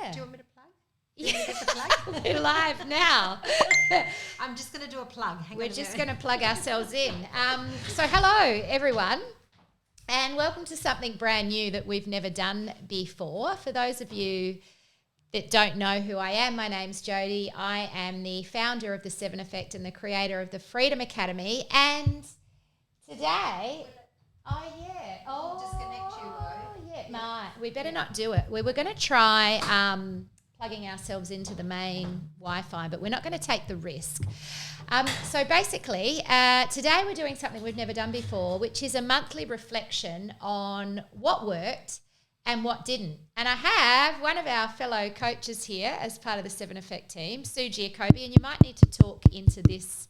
Yeah. Do you want me to plug? Yeah. We're live now. I'm just going to do a plug. We're just going to plug ourselves in. So hello, everyone, and welcome to something brand new that we've never done before. For those of you that don't know who I am, my name's Jodie. I am the founder of The 7 Effect and the creator of the Freedom Academy. And today... disconnect you, we better not do it. We were going to try plugging ourselves into the main Wi-Fi, but we're not going to take the risk. So basically, today we're doing something we've never done before, which is a monthly reflection on what worked and what didn't. And I have one of our fellow coaches here as part of the 7 Effect team, Sue Giacobbe, and you might need to talk into this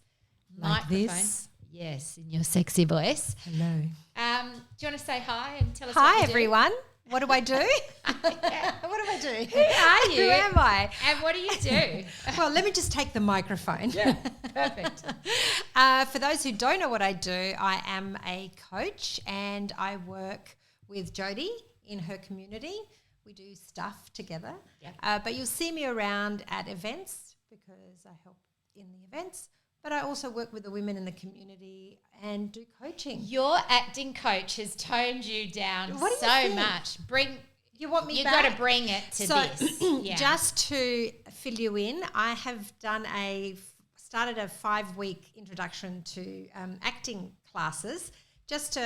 microphone. This? Yes, in your sexy voice. Hello. Do you want to say hi and tell us Hi, what you everyone. What do I do? Yeah. What do I do? Who are you? Who am I? And what do you do? Well, let me just take the microphone. Yeah, perfect. For those who don't know what I do, I am a coach and I work with Jodie in her community. We do stuff together. Yep. But you'll see me around at events because I help in the events. But I also work with the women in the community and do coaching. Your acting coach has toned you down so much. You want me you back? got to bring it to this. Yeah. Just to fill you in, I have started a 5-week introduction to acting classes just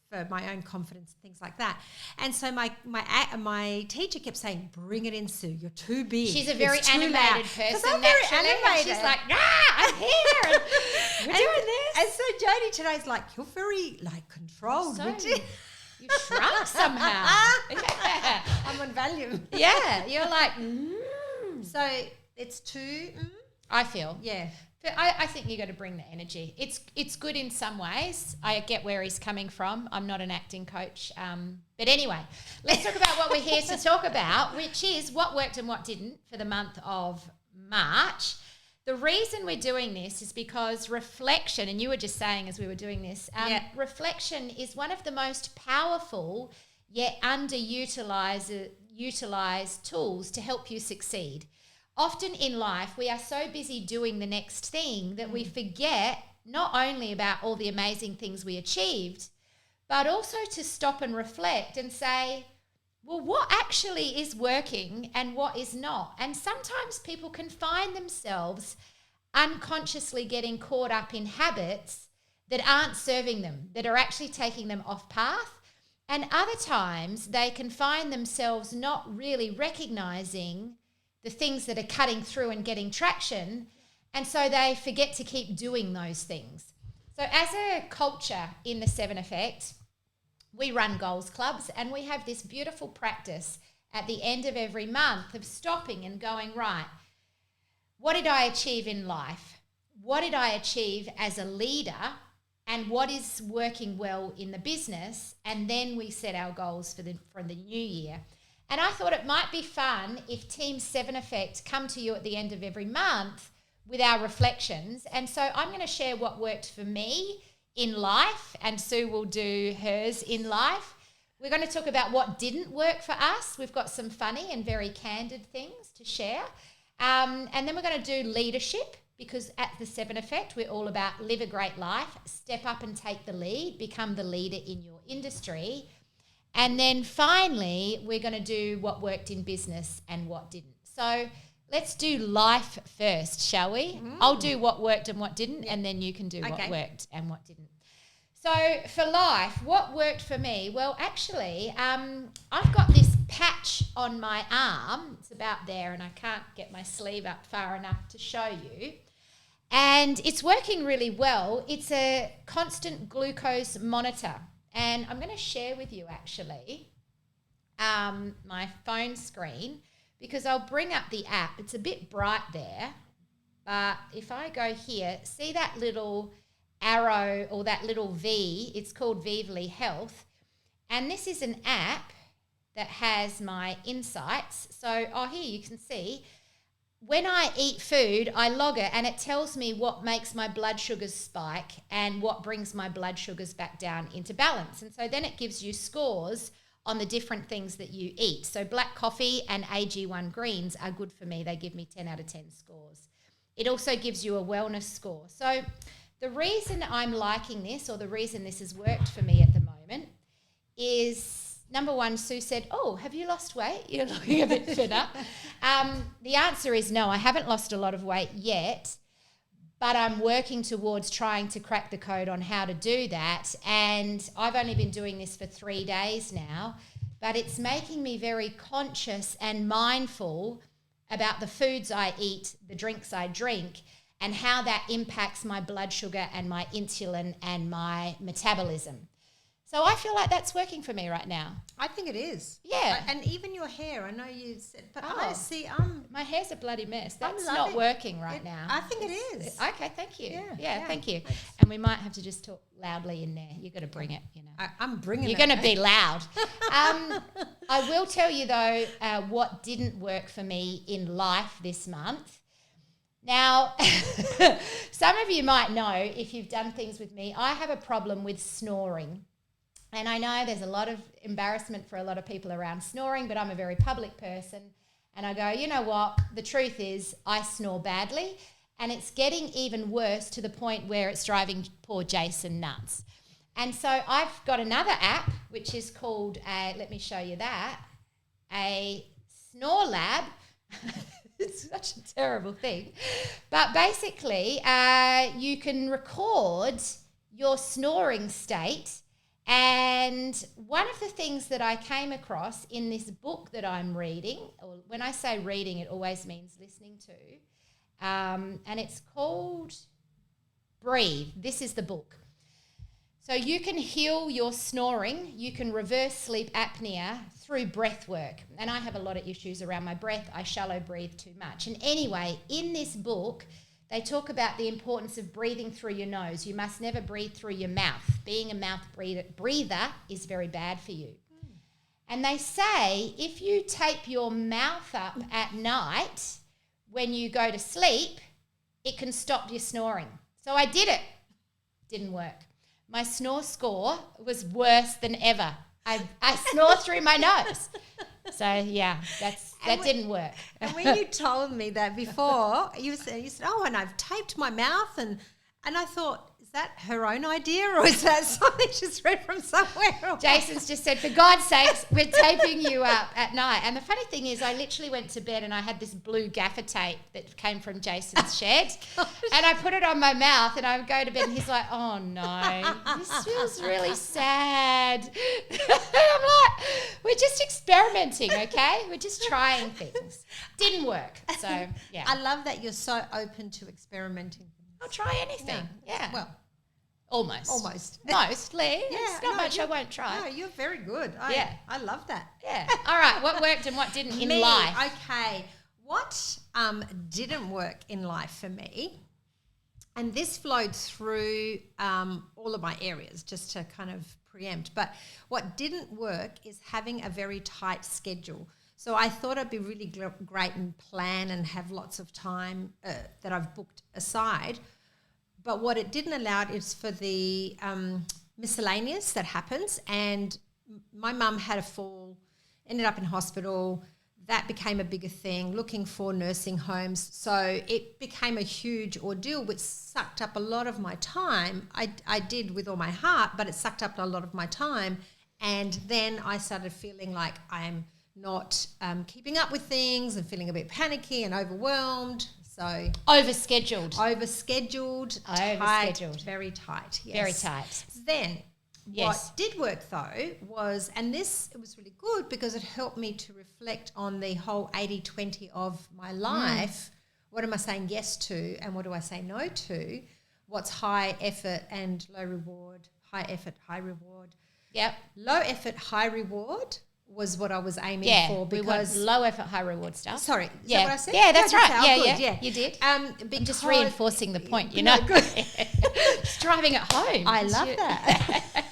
for my own confidence and things like that. And so my teacher kept saying, "Bring it in, Sue. You're too big. She's a very animated person. I'm very animated. She's like, I'm here. And we're doing this. And so Jodie today's like, you're very controlled. So you shrunk somehow. Yeah. I'm on Valium. Yeah, you're like, So it's too. I feel. Yeah. But I think you got to bring the energy. It's good in some ways. I get where he's coming from. I'm not an acting coach. But anyway, let's talk about what we're here to talk about, which is what worked and what didn't for the month of March. The reason we're doing this is because reflection, and you were just saying as we were doing this, reflection is one of the most powerful yet underutilized tools to help you succeed. Often in life, we are so busy doing the next thing that we forget not only about all the amazing things we achieved, but also to stop and reflect and say, well, what actually is working and what is not? And sometimes people can find themselves unconsciously getting caught up in habits that aren't serving them, that are actually taking them off path. And other times they can find themselves not really recognizing the things that are cutting through and getting traction, and so they forget to keep doing those things. So as a culture in the 7 Effect, we run goals clubs, and we have this beautiful practice at the end of every month of stopping and going, right, what did I achieve in life? What did I achieve as a leader? And what is working well in the business? And then we set our goals for the new year. And I thought it might be fun if Team 7 Effect come to you at the end of every month with our reflections. And so I'm going to share what worked for me in life, and Sue will do hers in life. We're going to talk about what didn't work for us. We've got some funny and very candid things to share. And then we're going to do leadership, because at the 7 Effect, we're all about live a great life, step up and take the lead, become the leader in your industry. And then finally, we're going to do what worked in business and what didn't. So let's do life first, shall we? I'll do what worked and what didn't, and then you can do what worked and what didn't. So for life, what worked for me? Well, actually, I've got this patch on my arm. It's about there, and I can't get my sleeve up far enough to show you. And it's working really well. It's a constant glucose monitor. And I'm going to share with you actually my phone screen, because I'll bring up the app. It's a bit bright there, but if I go here, see that little arrow or that little V? It's called Vively Health. And this is an app that has my insights. So, here you can see when I eat food, I log it and it tells me what makes my blood sugars spike and what brings my blood sugars back down into balance. And so then it gives you scores on the different things that you eat. So black coffee and AG1 greens are good for me. They give me 10 out of 10 scores. It also gives you a wellness score. So the reason I'm liking this, or the reason this has worked for me at the moment, is number one, Sue said, oh, have you lost weight? You're looking a bit thinner. The answer is no, I haven't lost a lot of weight yet, but I'm working towards trying to crack the code on how to do that. And I've only been doing this for 3 days now, but it's making me very conscious and mindful about the foods I eat, the drinks I drink, and how that impacts my blood sugar and my insulin and my metabolism. So I feel like that's working for me right now. I think it is. Yeah. And even your hair, I know you said, but I see, my hair's a bloody mess. That's I'm not loving working right now. I think it is. Okay, thank you. Yeah, thank you. Thanks. And we might have to just talk loudly in there. You've got to bring it, you know. I'm bringing You're it. going to be loud. I will tell you, though, what didn't work for me in life this month. Now, some of you might know, if you've done things with me, I have a problem with snoring. And I know there's a lot of embarrassment for a lot of people around snoring, but I'm a very public person. And I go, you know what? The truth is I snore badly, and it's getting even worse to the point where it's driving poor Jason nuts. And so I've got another app, which is called, let me show you that, a Snore Lab. It's such a terrible thing. But basically, you can record your snoring state. And one of the things that I came across in this book that I'm reading, or when I say reading, it always means listening to, and it's called Breathe. This is the book. So you can heal your snoring, you can reverse sleep apnea through breath work. And I have a lot of issues around my breath. I shallow breathe too much. And anyway, in this book, they talk about the importance of breathing through your nose. You must never breathe through your mouth. Being a mouth breather is very bad for you. And they say if you tape your mouth up at night when you go to sleep, it can stop your snoring. So I did it. Didn't work. My snore score was worse than ever. I snore through my nose. So, yeah, that didn't work. And when you told me that before, you said, oh, and I've taped my mouth, and I thought, is that her own idea, or is that something she's read from somewhere? Jason's just said, for God's sakes, we're taping you up at night. And the funny thing is, I literally went to bed and I had this blue gaffer tape that came from Jason's shed. And I put it on my mouth and I would go to bed and he's like, oh no, this feels really sad. I'm like, we're just experimenting, okay? We're just trying things. Didn't work. So, yeah. I love that you're so open to experimenting. I'll try anything. Yeah. Well, almost. Yeah. Mostly. It's not much I won't try. No, you're very good. I love that. Yeah. All right. What worked and what didn't in life? Okay. What didn't work in life for me, and this flowed through all of my areas, just to kind of preempt, but what didn't work is having a very tight schedule. So I thought I'd be really great and plan and have lots of time that I've booked aside. But what it didn't allow is for the miscellaneous that happens. And my mum had a fall, ended up in hospital. That became a bigger thing, looking for nursing homes. So it became a huge ordeal, which sucked up a lot of my time. I did with all my heart, but it sucked up a lot of my time. And then I started feeling like I'm not keeping up with things and feeling a bit panicky and overwhelmed. So Overscheduled. Tight, very tight. Yes. Very tight. Then Yes. what did work though was, and this it was really good because it helped me to reflect on the whole 80-20 of my life. What am I saying yes to and what do I say no to? What's high effort and low reward? High effort, high reward. Yep. Low effort, high reward was what I was aiming for, because we want low effort, high reward stuff. Sorry, is yeah, that what I said? Yeah, that's right. Good, Yeah, you did. I'm just reinforcing the point, you know. Good. Just driving it home. I love that.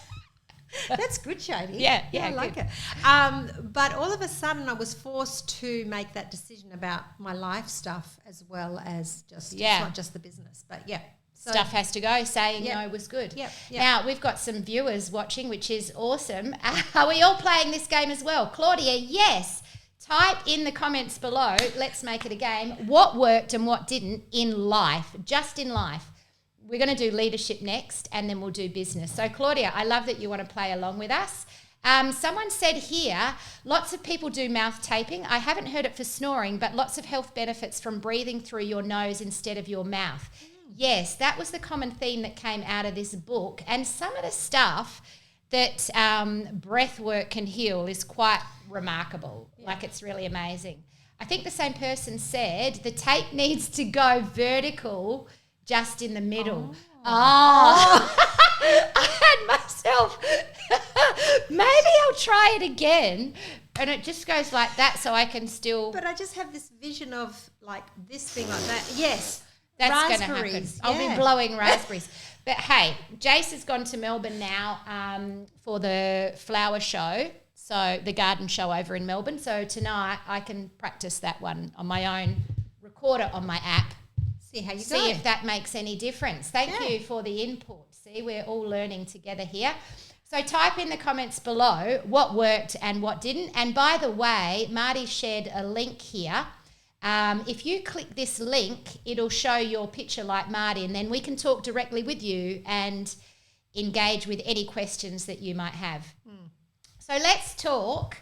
That's good, Shady. Yeah, I like good. it. But all of a sudden I was forced to make that decision about my life stuff as well as just, it's not just the business, but yeah. stuff has to go. Saying no was good. Yep. Now, we've got some viewers watching, which is awesome. Are we all playing this game as well? Claudia, yes. Type in the comments below. Let's make it a game. What worked and what didn't in life, just in life. We're going to do leadership next, and then we'll do business. So, Claudia, I love that you want to play along with us. Someone said here, lots of people do mouth taping. I haven't heard it for snoring, but lots of health benefits from breathing through your nose instead of your mouth. Yes, that was the common theme that came out of this book. And some of the stuff that breath work can heal is quite remarkable. Yeah. Like, it's really amazing. I think the same person said the tape needs to go vertical just in the middle. Oh. I had myself. Maybe I'll try it again. And it just goes like that so I can still. But I just have this vision of like this being like that. Yes. That's going to happen. Yeah. I'll be blowing raspberries. But hey, Jace has gone to Melbourne now for the flower show. So the garden show over in Melbourne. So tonight I can practice that one on my own, record it on my app. See how you go. See if that makes any difference. Thank you for the input. See, we're all learning together here. So type in the comments below what worked and what didn't. And by the way, Marty shared a link here. If you click this link, it'll show your picture like Marty, and then we can talk directly with you and engage with any questions that you might have. So let's talk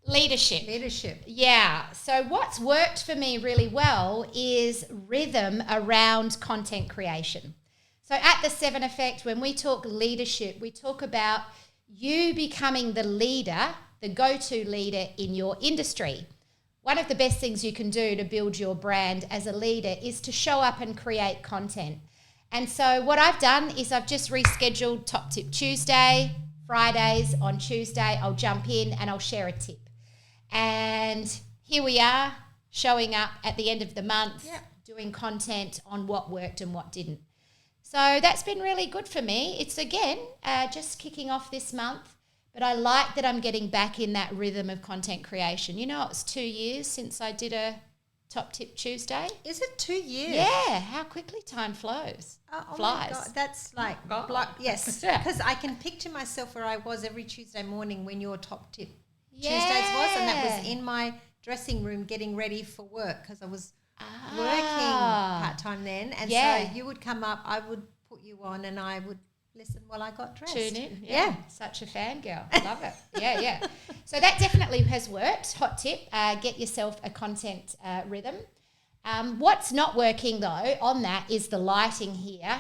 leadership. Yeah. So what's worked for me really well is rhythm around content creation. So at the 7 Effect, when we talk leadership, we talk about you becoming the leader, the go-to leader in your industry. One of the best things you can do to build your brand as a leader is to show up and create content. And so what I've done is I've just rescheduled Top Tip Tuesday, Fridays. On Tuesday, I'll jump in and I'll share a tip. And here we are, showing up at the end of the month, doing content on what worked and what didn't. So that's been really good for me. It's, again, just kicking off this month. But I like that I'm getting back in that rhythm of content creation. You know, it's 2 years since I did a Top Tip Tuesday. Is it 2 years? Yeah, how quickly time flies. Oh my God, that's like, yes, because I can picture myself where I was every Tuesday morning when your Top Tip Tuesdays was, and that was in my dressing room getting ready for work because I was working part-time then. And so you would come up, I would put you on, and I would listen while I got dressed. Tune in. Yeah. Such a fangirl. Love it. Yeah. So that definitely has worked. Hot tip, get yourself a content rhythm. What's not working, though, on that is the lighting here.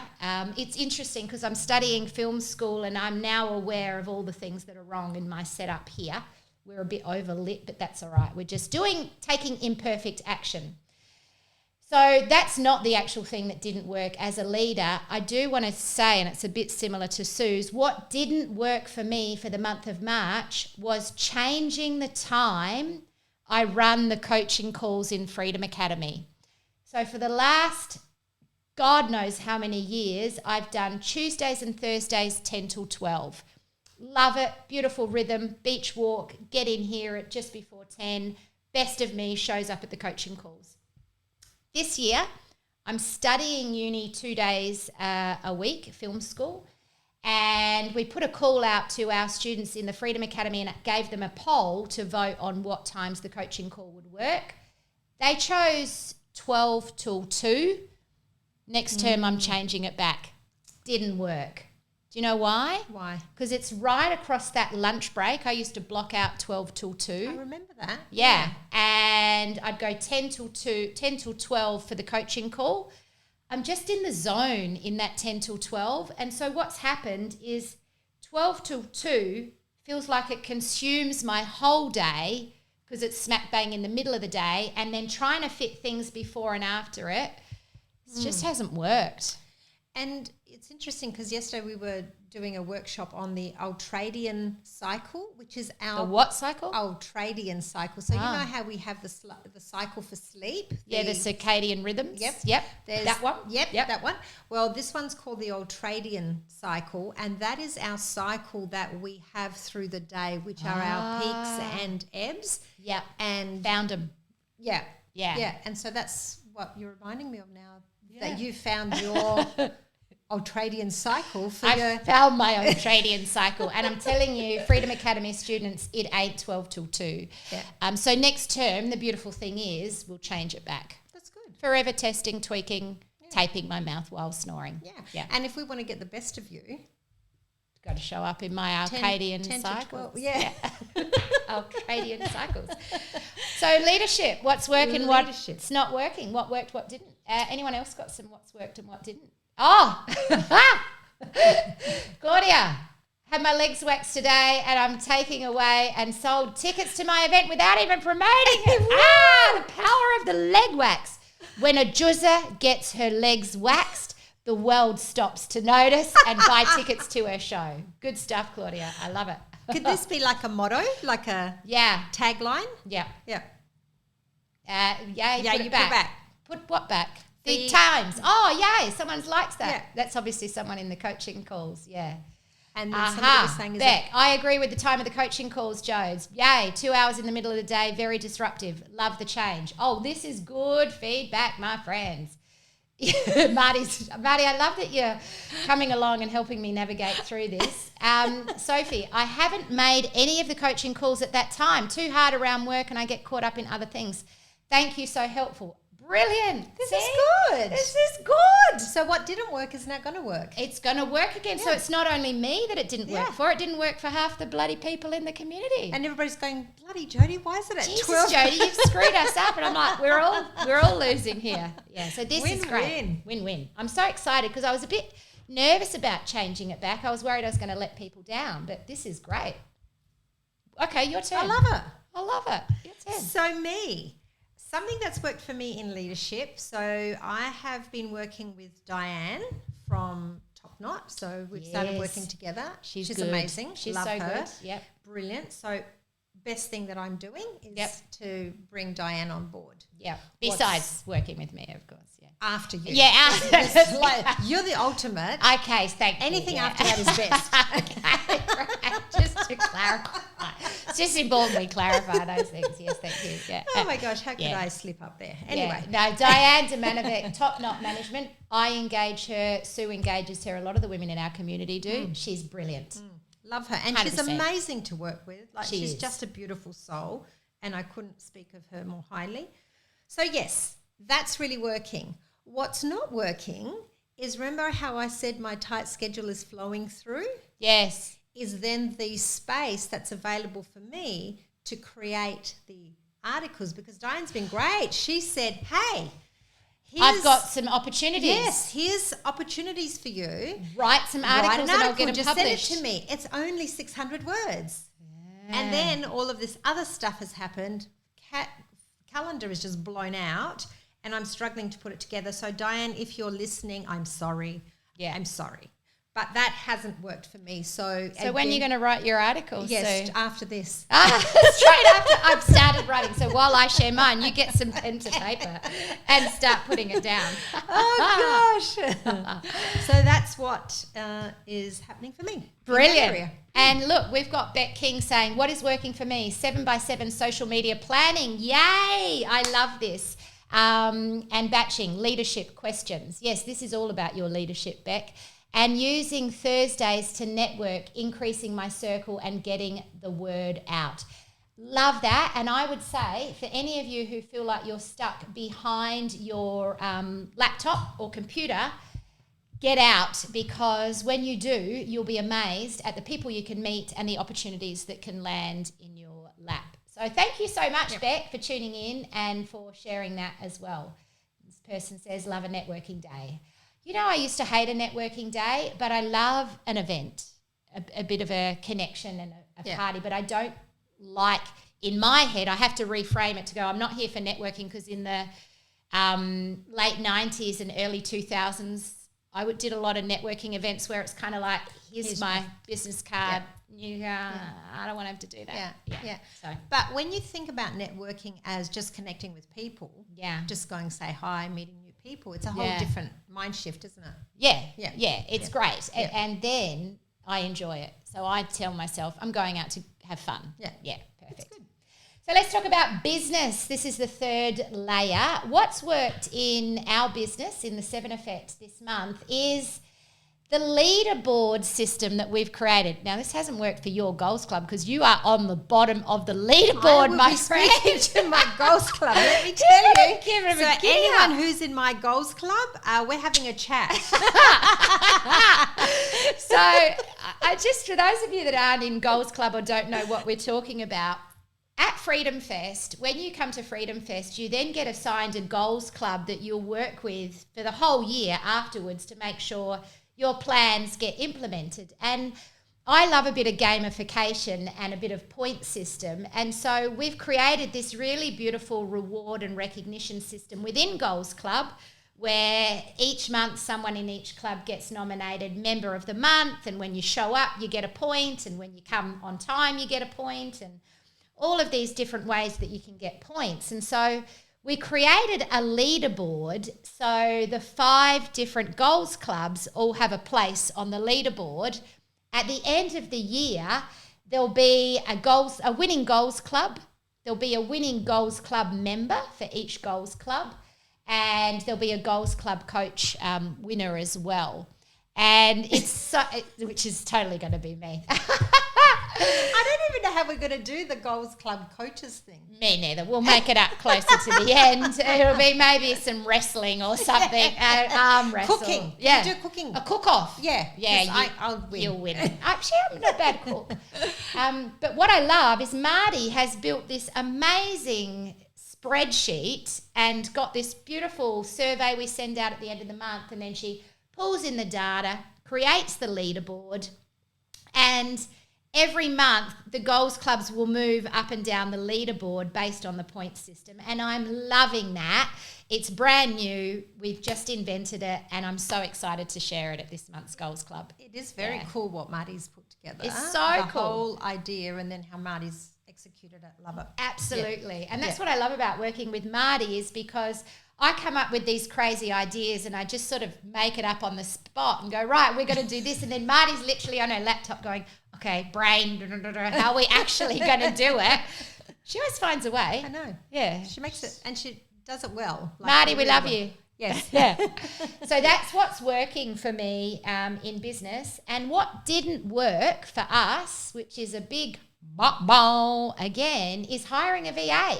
It's interesting because I'm studying film school and I'm now aware of all the things that are wrong in my setup here. We're a bit overlit, but that's all right. We're just taking imperfect action. So that's not the actual thing that didn't work as a leader. I do want to say, and it's a bit similar to Sue's, what didn't work for me for the month of March was changing the time I run the coaching calls in Freedom Academy. So for the last, God knows how many years, I've done Tuesdays and Thursdays 10 till 12. Love it. Beautiful rhythm. Beach walk. Get in here at just before 10. Best of me shows up at the coaching calls. This year, I'm studying uni 2 days a week, film school, and we put a call out to our students in the Freedom Academy and it gave them a poll to vote on what times the coaching call would work. They chose 12 till 2. Next term, I'm changing it back. Didn't work. Do you know why? Why? Because it's right across that lunch break. I used to block out 12 till 2. I remember that. Yeah. And I'd go 10 till 12 for the coaching call. I'm just in the zone in that 10 till 12. And so what's happened is 12 till 2 feels like it consumes my whole day because it's smack bang in the middle of the day, and then trying to fit things before and after it just hasn't worked. And it's interesting because yesterday we were doing a workshop on the ultradian cycle, which is our... The what cycle? Ultradian cycle. So you know how we have the cycle for sleep? The circadian rhythms? Yep. There's that one? Yep, that one. Well, this one's called the ultradian cycle, and that is our cycle that we have through the day, which are our peaks and ebbs. Yep. And found them. Yeah. And so that's what you're reminding me of now. that you found your ultradian cycle for I found my ultradian cycle, and I'm telling you, Freedom Academy students, it ain't 12 till 2. Yeah. So next term, the beautiful thing is we'll change it back. That's good. Forever testing, tweaking, taping my mouth while snoring. Yeah. And if we want to get the best of you, got to show up in my Arcadian 10 cycles. to 12, yeah. Arcadian cycles. So leadership, what's working, what's not working, what worked, what didn't. Anyone else got some what's worked and what didn't? Oh, Claudia, had my legs waxed today and I'm taking away and sold tickets to my event without even promoting it. The power of the leg wax. When a juzzer gets her legs waxed, the world stops to notice and buy tickets to her show. Good stuff, Claudia. I love it. Could this be like a motto, like a tagline? Yeah. Yeah. Put it back. Put what back? The The times. Oh, yay. Someone likes that. Yeah. That's obviously someone in the coaching calls. Yeah. And then somebody was saying, Beck, I agree with the time of the coaching calls, Jodes. Yay, 2 hours in the middle of the day, very disruptive. Love the change. Oh, this is good feedback, my friends. Marty, I love that you're coming along and helping me navigate through this. Sophie, I haven't made any of the coaching calls at that time. Too hard around work and I get caught up in other things. Thank you, so helpful. Brilliant. This is good. This is good. So what didn't work is now going to work. It's going to work again. So it's not only me that it didn't work for. It didn't work for half the bloody people in the community. And everybody's going, bloody Jody, why is it at Jesus, 12? Jody, you've screwed us up. And I'm like, we're all losing here. Yeah, so this is great. Win-win. I'm so excited because I was a bit nervous about changing it back. I was worried I was going to let people down, but this is great. Okay, your turn. I love it. I love it. Your turn. So me, something that's worked for me in leadership. So I have been working with Diane from Top Knot. So we've started working together. She's good. Amazing. She's love so her. good. Yep. Brilliant. So best thing that I'm doing is to bring Diane on board. Yeah. Besides working with me, of course. Yeah. After you. Yeah. It's like, you're the ultimate. Okay, thank you. Anything after that is best. Okay, right. Just to clarify. It's just important we clarify those things. Yes, thank you. Yeah. Oh my gosh, how could I slip up there? Anyway. Yeah. No, Diane Demanovic, Top Knot Management. I engage her. Sue engages her. A lot of the women in our community do. She's brilliant. Love her. And 100%. she's amazing to work with. Like she's is. just a beautiful soul. And I couldn't speak of her more highly. So yes, that's really working. What's not working is, remember how I said my tight schedule is flowing through? Yes. Is then the space that's available for me to create the articles, because Diane's been great. She said, hey, I've got some opportunities. Yes, here's opportunities for you. Write some articles and I'll get them just published. Send it to me. It's only 600 words. Yeah. And then all of this other stuff has happened. Calendar is just blown out and I'm struggling to put it together. So Diane, if you're listening, I'm sorry. Yeah. I'm sorry. But that hasn't worked for me. So when are you going to write your articles? Yes, after this. Straight after I've started writing. So while I share mine, you get some pen to paper and start putting it down. Oh, gosh. So that's what is happening for me. Brilliant. And look, we've got Beck King saying, what is working for me? 7x7 social media planning. Yay. I love this. And batching, leadership questions. Yes, this is all about your leadership, Beck. And using Thursdays to network, increasing my circle and getting the word out. Love that. And I would say for any of you who feel like you're stuck behind your laptop or computer, get out, because when you do, you'll be amazed at the people you can meet and the opportunities that can land in your lap. So thank you so much, Beck, for tuning in and for sharing that as well. This person says, love a networking day. You know, I used to hate a networking day, but I love an event, a bit of a connection and a party, but I don't like, in my head, I have to reframe it to go, I'm not here for networking, because in the late 90s and early 2000s, I did a lot of networking events where it's kind of like, here's my business card. I don't want to have to do that. Yeah. So, but when you think about networking as just connecting with people, just going say hi, meeting new people, it's a whole different mind shift, isn't it? Yeah. It's great. And then I enjoy it. So I tell myself I'm going out to have fun. Yeah, perfect. So let's talk about business. This is the third layer. What's worked in our business in the 7 Effect this month is the leaderboard system that we've created. Now, this hasn't worked for your goals club because you are on the bottom of the leaderboard, my friend. I will be speaking to my goals club. Let me tell you. So anyone who's in my goals club, we're having a chat. So I just, for those of you that aren't in goals club or don't know what we're talking about, at Freedom Fest, when you come to Freedom Fest, you then get assigned a goals club that you'll work with for the whole year afterwards to make sure your plans get implemented. And I love a bit of gamification and a bit of point system. And so we've created this really beautiful reward and recognition system within Goals Club, where each month someone in each club gets nominated Member of the Month. And when you show up, you get a point. And when you come on time, you get a point. And all of these different ways that you can get points. And so we created a leaderboard, so the 5 different goals clubs all have a place on the leaderboard. At the end of the year, there'll be a winning goals club. There'll be a winning goals club member for each goals club, and there'll be a goals club coach winner as well. And it's which is totally going to be me. I don't even know how we're going to do the goals club coaches thing. Me neither. We'll make it up closer to the end. It'll be maybe some wrestling or something, arm wrestle. Cooking. Yeah. Can you do cooking? A cook-off. Yeah. Yeah, I'll win. You'll win. Actually, I'm not a bad cook. But what I love is Marty has built this amazing spreadsheet and got this beautiful survey we send out at the end of the month, and then she pulls in the data, creates the leaderboard, and every month, the goals clubs will move up and down the leaderboard based on the point system. And I'm loving that. It's brand new. We've just invented it, and I'm so excited to share it at this month's goals club. It is very cool what Marty's put together. It's so the cool. The whole idea and then how Marty's executed it. Love it. Absolutely. Yeah. And that's what I love about working with Marty is because I come up with these crazy ideas and I just sort of make it up on the spot and go, right, we're going to do this. And then Marty's literally on her laptop going, okay, brain, how are we actually going to do it? She always finds a way. I know. Yeah. She makes it, and she does it well. Marty, we love you. Yes. Yeah. So that's what's working for me in business. And what didn't work for us, which is a big again, is hiring a VA.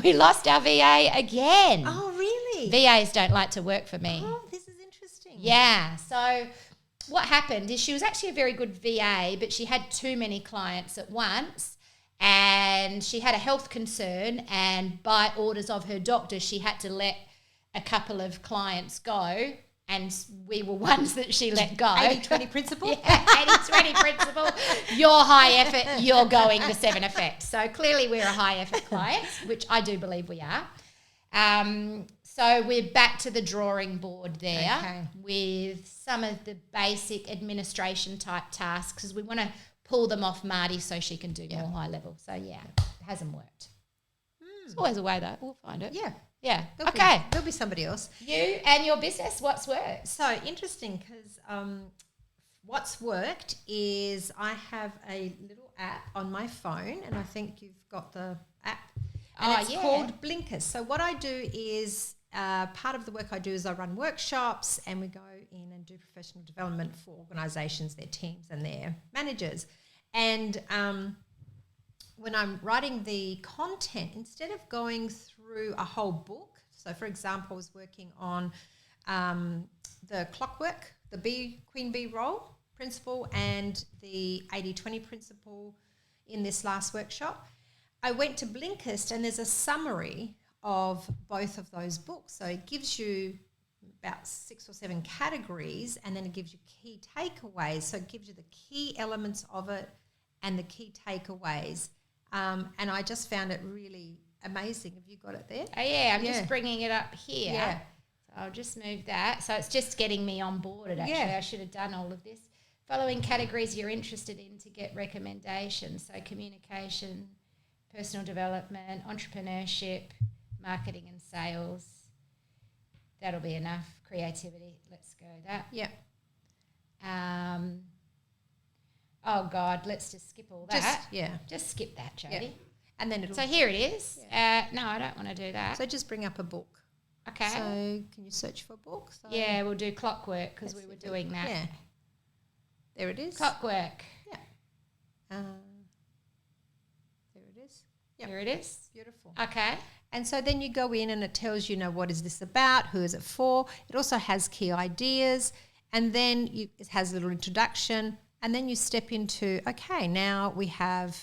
We lost our VA again. Oh, really? VAs don't like to work for me. Oh, this is interesting. Yeah. So what happened is she was actually a very good VA, but she had too many clients at once, and she had a health concern, and by orders of her doctor, she had to let a couple of clients go, and we were ones that she let go. 80-20 principle? Yeah, 80-20 principle. You're high effort, you're going the 7 Effect. So clearly we're a high effort client, which I do believe we are. So we're back to the drawing board there with some of the basic administration type tasks because we want to pull them off Marty so she can do more high level. So, yeah, it hasn't worked. There's always a way, though. We'll find it. Yeah. Yeah. There'll be somebody else. You and your business, what's worked? So, interesting because what's worked is I have a little app on my phone, and I think you've got the app. And it's called Blinkers. So what I do is part of the work I do is I run workshops and we go in and do professional development for organisations, their teams and their managers. And when I'm writing the content, instead of going through a whole book, so for example, I was working on the clockwork, the Queen Bee role principle and the 80-20 principle in this last workshop. I went to Blinkist and there's a summary of both of those books. So it gives you about 6 or 7 categories and then it gives you key takeaways. So it gives you the key elements of it and the key takeaways. And I just found it really amazing. Have you got it there? Oh, yeah. I'm just bringing it up here. Yeah. So I'll just move that. So it's just getting me on board. Actually, I should have done all of this. Following categories you're interested in to get recommendations. So communication, personal development, entrepreneurship, marketing and sales. That'll be enough. Creativity. Let's go that. Yeah. Oh, God, let's just skip all that. Just skip that, Jodie. Yeah. And then So here it is. Yeah. No, I don't want to do that. So just bring up a book. Okay. So can you search for books? So yeah, we'll do clockwork because we were doing that. Yeah. There it is. Clockwork. Yeah. There it is. Yep. There it is. Beautiful. Okay. And so then you go in and it tells you, what is this about? Who is it for? It also has key ideas. And then it has a little introduction. And then you step into, okay, now we have...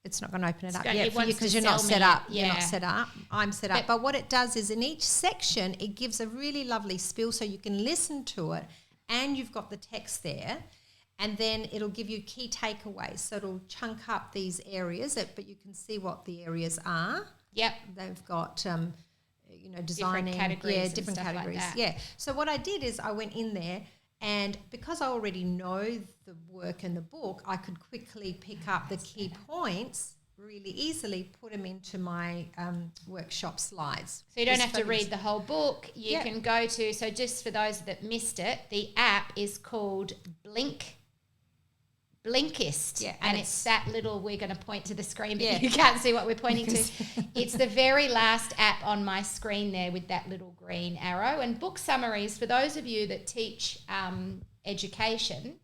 it's not going to open it up yet for you because you're not set up. Yeah. You're not set up. I'm set up. But what it does is in each section, it gives a really lovely spiel so you can listen to it and you've got the text there. And then it'll give you key takeaways. So it'll chunk up these areas, but you can see what the areas are. Yep. They've got, designing. Different categories. Different categories. Like that. Yeah. So what I did is I went in there and because I already know the work in the book, I could quickly pick up the key points really easily, put them into my workshop slides. So you don't have to read the whole book. You can go to, so just for those that missed it, the app is called Blinkist. Yeah, and it's that little, we're going to point to the screen, but you can't see what we're pointing to. It's the very last app on my screen there with that little green arrow. And book summaries, for those of you that teach education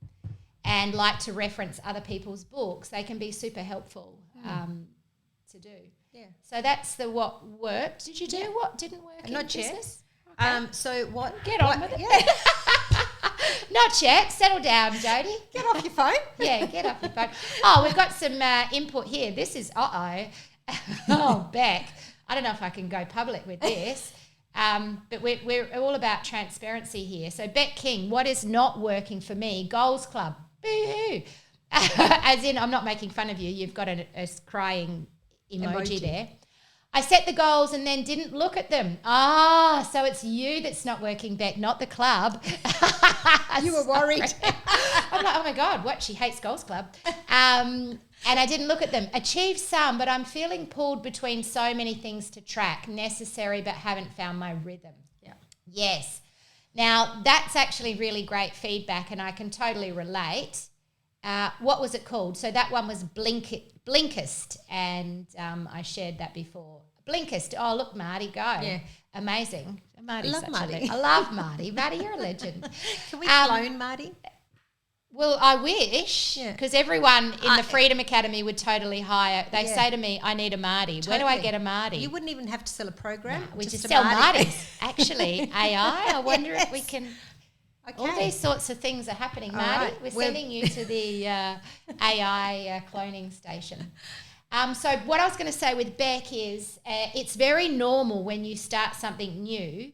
and like to reference other people's books, they can be super helpful to do. Yeah. So that's the what worked. Did you do what didn't work? Not in yet. business? Okay. So what? Get on with it. Yeah. Not yet. Settle down, Jodie. Get off your phone. Yeah, get off your phone. Oh, we've got some input here. This is, oh, Beck. I don't know if I can go public with this, but we're all about transparency here. So Beck King, what is not working for me? Goals Club. Boo-hoo. As in, I'm not making fun of you. You've got a crying emoji there. I set the goals and then didn't look at them. So it's you that's not working, Beck, not the club. You were worried. I'm like, oh my God, what? She hates Goals Club. And I didn't look at them. Achieved some, but I'm feeling pulled between so many things to track. Necessary, but haven't found my rhythm. Yeah. Yes. Now, that's actually really great feedback and I can totally relate. What was it called? So that one was Blinkist, and I shared that before. Blinkist. Oh, look, Marty, go. Yeah. Amazing. Marty's I love Marty. I love Marty. Marty, you're a legend. Can we clone Marty? Well, I wish, because everyone in the Freedom Academy would totally hire. They say to me, I need a Marty. Totally. Where do I get a Marty? You wouldn't even have to sell a program. No, we just sell Martys. Actually, AI, I wonder if we can... Okay. All these sorts of things are happening, Marty. Right. We're sending you to the AI cloning station. So what I was going to say with Beck is it's very normal when you start something new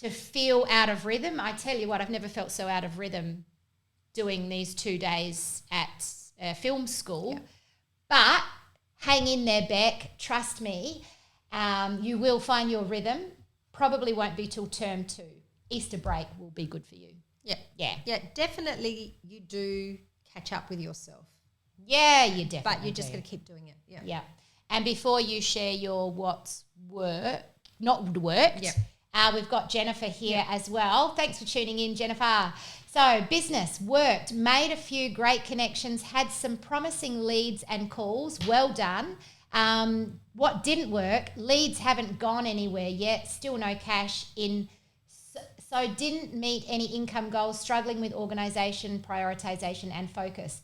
to feel out of rhythm. I tell you what, I've never felt so out of rhythm doing these 2 days at film school. Yeah. But hang in there, Beck. Trust me, you will find your rhythm. Probably won't be till term 2. Easter break will be good for you. Yeah, definitely you do catch up with yourself. Yeah, you definitely But you're just going to keep doing it. Yeah. And before you share your what's not worked, we've got Jennifer here as well. Thanks for tuning in, Jennifer. So business worked, made a few great connections, had some promising leads and calls. Well done. What didn't work, leads haven't gone anywhere yet, still no cash in. So didn't meet any income goals, struggling with organisation, prioritisation and focus.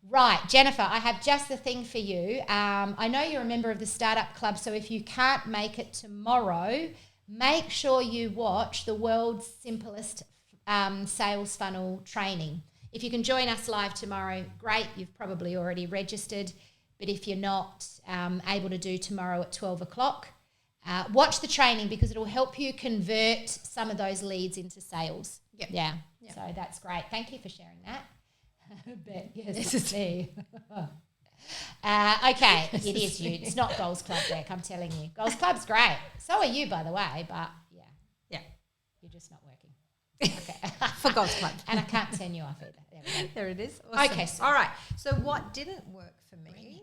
Right, Jennifer, I have just the thing for you. I know you're a member of the Startup Club, so if you can't make it tomorrow, make sure you watch the world's simplest sales funnel training. If you can join us live tomorrow, great. You've probably already registered. But if you're not able to do tomorrow at 12 o'clock, watch the training because it will help you convert some of those leads into sales. Yep. Yeah. So that's great. Thank you for sharing that. But yes, it's me. Okay, it is you. It's not Goals Club, Beck, I'm telling you. Goals Club's great. So are you, by the way, but yeah. You're just not working. Okay. For Goals Club. And I can't turn you off either. There we go. There it is. Awesome. Okay. So all right. So what didn't work for me?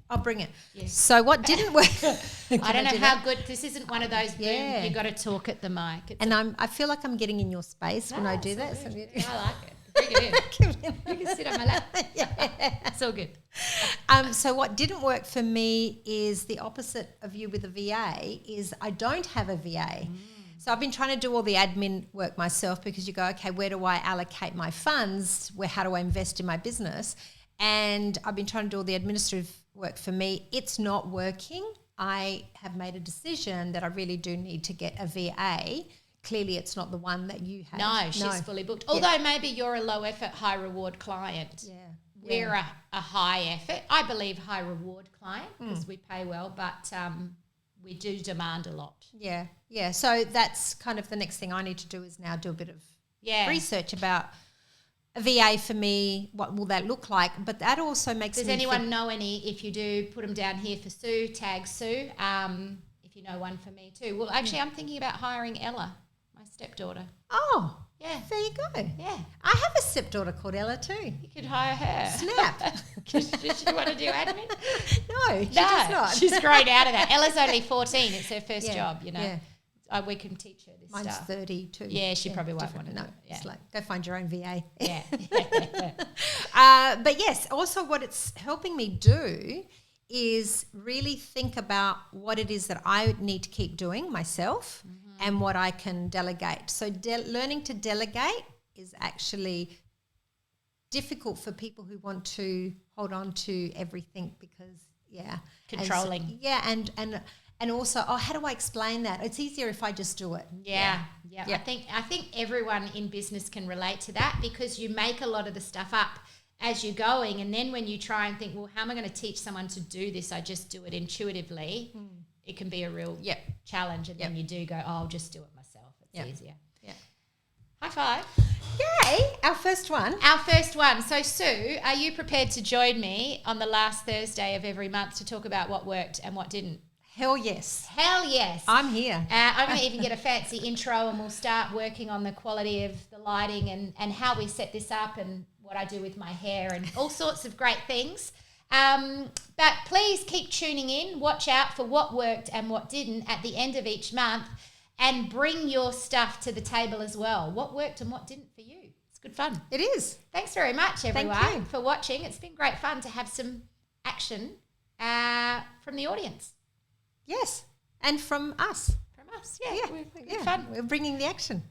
I'll bring it. Yes. So what didn't work? I don't know how good. This isn't one of those. Boom, you got to talk at the mic. I feel like I'm getting in your space when I do that. So I like it. Bring it in. You can sit on my lap. It's all good. So what didn't work for me is the opposite of you with a VA, is I don't have a VA. So I've been trying to do all the admin work myself, because you go, okay, where do I allocate my funds? How do I invest in my business? And I've been trying to do all the administrative work for me. It's not working. I have made a decision that I really do need to get a VA. Clearly it's not the one that you have. No, she's fully booked. Although maybe you're a low effort, high reward client. Yeah. We're a high effort, I believe high reward client, because we pay well, but we do demand a lot. Yeah, yeah. So that's kind of the next thing I need to do, is now do a bit of research about a VA for me. What will that look like? But that also makes Does anyone know any? If you do, put them down here for Sue, tag Sue, if you know one for me too. Well, actually, I'm thinking about hiring Ella, my stepdaughter. Oh, yeah. There you go. Yeah. I have a stepdaughter called Ella too. You could hire her. Snap. Does she want to do admin? No, she does not. She's grown out of that. Ella's only 14. It's her first job, you know. Yeah. We can teach her this Mine's stuff. 32. Yeah, she probably won't want to no, do it. Yeah. It's like, go find your own VA. Yeah. But yes, also what it's helping me do is really think about what it is that I need to keep doing myself and what I can delegate. So learning to delegate is actually difficult for people who want to hold on to everything, because controlling. And also, how do I explain that? It's easier if I just do it. Yeah. I think everyone in business can relate to that, because you make a lot of the stuff up as you're going, and then when you try and think, well, how am I going to teach someone to do this? I just do it intuitively. It can be a real challenge, and then you do go, I'll just do it myself. It's easier. Yeah. High five. Yay, our first one. So, Sue, are you prepared to join me on the last Thursday of every month to talk about what worked and what didn't? Hell yes. I'm here. I'm going to even get a fancy intro, and we'll start working on the quality of the lighting and how we set this up, and what I do with my hair, and all sorts of great things. But please keep tuning in. Watch out for what worked and what didn't at the end of each month, and bring your stuff to the table as well. What worked and what didn't for you. It's good fun. It is. Thanks very much, everyone, for watching. It's been great fun to have some action from the audience. Yes, and from us. We're fun. We're bringing the action.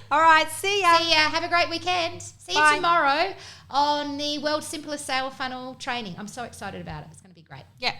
All right, see ya. Have a great weekend. See you tomorrow on the World's Simplest Sale Funnel training. I'm so excited about it. It's going to be great. Yeah.